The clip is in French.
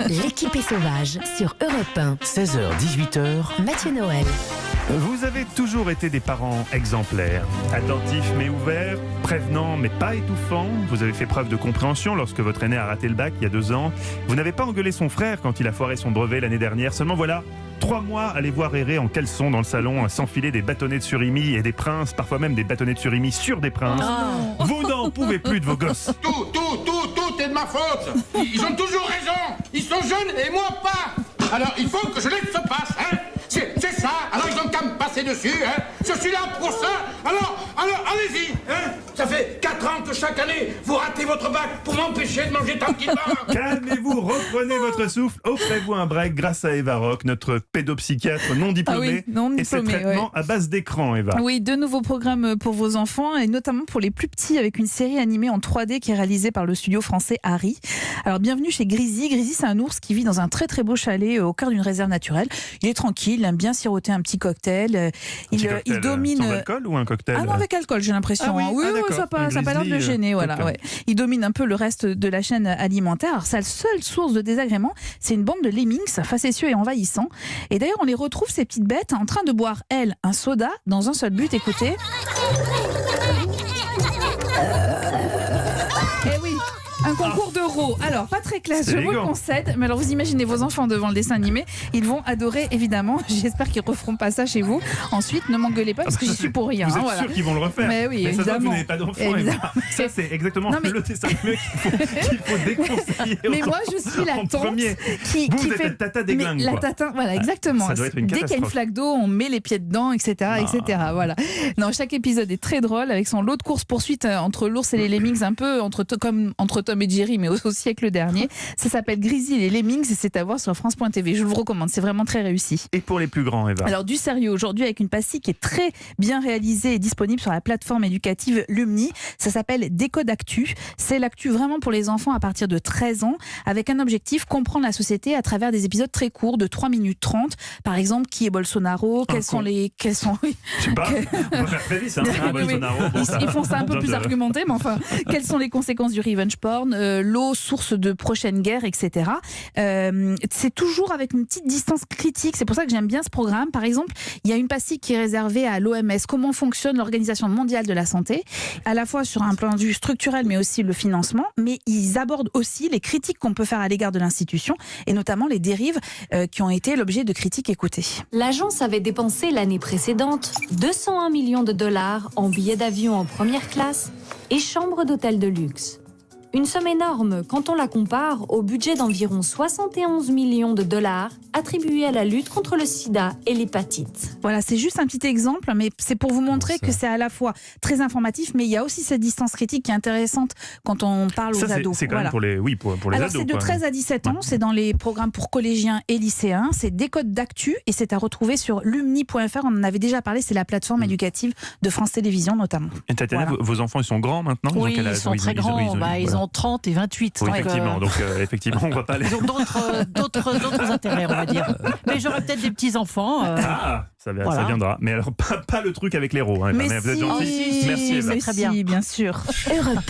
L'équipe est sauvage sur Europe 1. 16h-18h. Mathieu Noël. Vous avez toujours été des parents exemplaires, attentifs mais ouverts, prévenants mais pas étouffants. Vous avez fait preuve de compréhension lorsque votre aîné a raté le bac il y a 2 ans. Vous n'avez pas engueulé son frère quand il a foiré son brevet l'année dernière. Seulement voilà, 3 mois à les voir errer en caleçon dans le salon, à s'enfiler des bâtonnets de surimi et des princes, parfois même des bâtonnets de surimi sur des princes. Vous n'en pouvez plus de vos gosses. Tout est de ma faute. Ils ont toujours raison. Ils sont jeunes et moi pas. Alors il faut que je laisse se passe, hein. C'est ça. Alors ils ont qu'à me passer dessus, hein. Je suis là pour ça. Alors, allez-y, hein. Ça fait 4 ans que chaque année, vous ratez votre bac pour m'empêcher de manger tranquillement. Calmez-vous, reprenez votre souffle, offrez-vous un break grâce à Eva Rock, notre pédopsychiatre non diplômé. Non et ses diplômé, traitements à base d'écran, Eva. Oui, 2 nouveaux programmes pour vos enfants et notamment pour les plus petits avec une série animée en 3D qui est réalisée par le studio français Harry. Alors bienvenue chez Grisy. Grisy, c'est un ours qui vit dans un très très beau chalet au cœur d'une réserve naturelle. Il est tranquille, il aime bien siroter un petit cocktail. Il domine. Sans alcool ou un cocktail? Ah non, avec alcool, j'ai l'impression. Ah oui, ça n'a pas l'air de le gêner. Voilà, ouais. Il domine un peu le reste de la chaîne alimentaire. Alors, sa seule source de désagrément, c'est une bande de lemmings facétieux et envahissants. Et d'ailleurs, on les retrouve, ces petites bêtes, en train de boire, elles, un soda dans un seul but. Écoutez. Eh oui, un concours d'euros. Alors, pas très classe, je vous le concède. Mais alors, vous imaginez vos enfants devant le dessin animé. Ils vont adorer, évidemment. J'espère qu'ils ne referont pas ça chez vous. Ensuite, ne m'engueulez pas parce que j'y suis pour rien. Vous êtes voilà. sûr qu'ils vont le refaire? Mais oui, mais ça, évidemment. vous n'avez pas d'enfant. Ça, c'est exactement le dessin animé qu'il faut déconseiller. Mais moi, je suis la tante qui êtes fait la tata des glingues. La tata, voilà, exactement. Ça doit être une Dès qu'il y a une flaque d'eau, on met les pieds dedans, etc., etc. Voilà. Non, chaque épisode est très drôle avec son lot de course-poursuite entre l'ours et les lemmings, un peu comme entre Tom et Jerry, mais au siècle dernier. Ça s'appelle Grisy et les lemmings et c'est à voir sur France.tv. Je vous le recommande, c'est vraiment très réussi. Et pour les plus grands, Eva? Alors, du sérieux aujourd'hui avec une pastille qui est très bien réalisée et disponible sur la plateforme éducative Lumni. Ça s'appelle Décode Actu. C'est l'actu vraiment pour les enfants à partir de 13 ans avec un objectif, comprendre la société à travers des épisodes très courts de 3 minutes 30. Par exemple, qui est Bolsonaro? Oui. Je sais pas, on va faire très vite, Bolsonaro. Ils font ça un peu plus argumenté, mais enfin, quelles sont les conséquences du revenge porn, l'eau, source de prochaine guerre, etc. C'est toujours avec une petite distance critique. C'est pour ça que j'aime bien ce programme. Par exemple, il y a une pastille qui est réservée à l'OMS. Comment fonctionne l'Organisation mondiale de la santé, à la fois sur un plan de vue structurel, mais aussi le financement. Mais ils abordent aussi les critiques qu'on peut faire à l'égard de l'institution, et notamment les dérives qui ont été l'objet de critiques écoutées. L'agence avait dépensé l'année précédente 201 millions de dollars en billets d'avion en première classe et chambres d'hôtel de luxe. Une somme énorme quand on la compare au budget d'environ 71 millions de dollars attribué à la lutte contre le sida et l'hépatite. Voilà, c'est juste un petit exemple, mais c'est pour vous montrer que c'est à la fois très informatif, mais il y a aussi cette distance critique qui est intéressante quand on parle aux ados. C'est quand même pour les Alors, ados. C'est de 13 à 17 ans, c'est dans les programmes pour collégiens et lycéens, c'est Décode d'Actu et c'est à retrouver sur lumni.fr. On en avait déjà parlé, c'est la plateforme éducative de France Télévisions notamment. Et Tatiana, vos enfants, ils sont grands maintenant? Oui, ils sont très grands. Ils ont 30 et 28. Oui, effectivement, on va pas aller. Ils ont d'autres intérêts, on va dire. Mais j'aurai peut-être des petits-enfants. Ça viendra. Mais alors, pas le truc avec l'héros. Hein, mais vous êtes gentil. Merci, Eva. Très bien. Bien sûr. Europe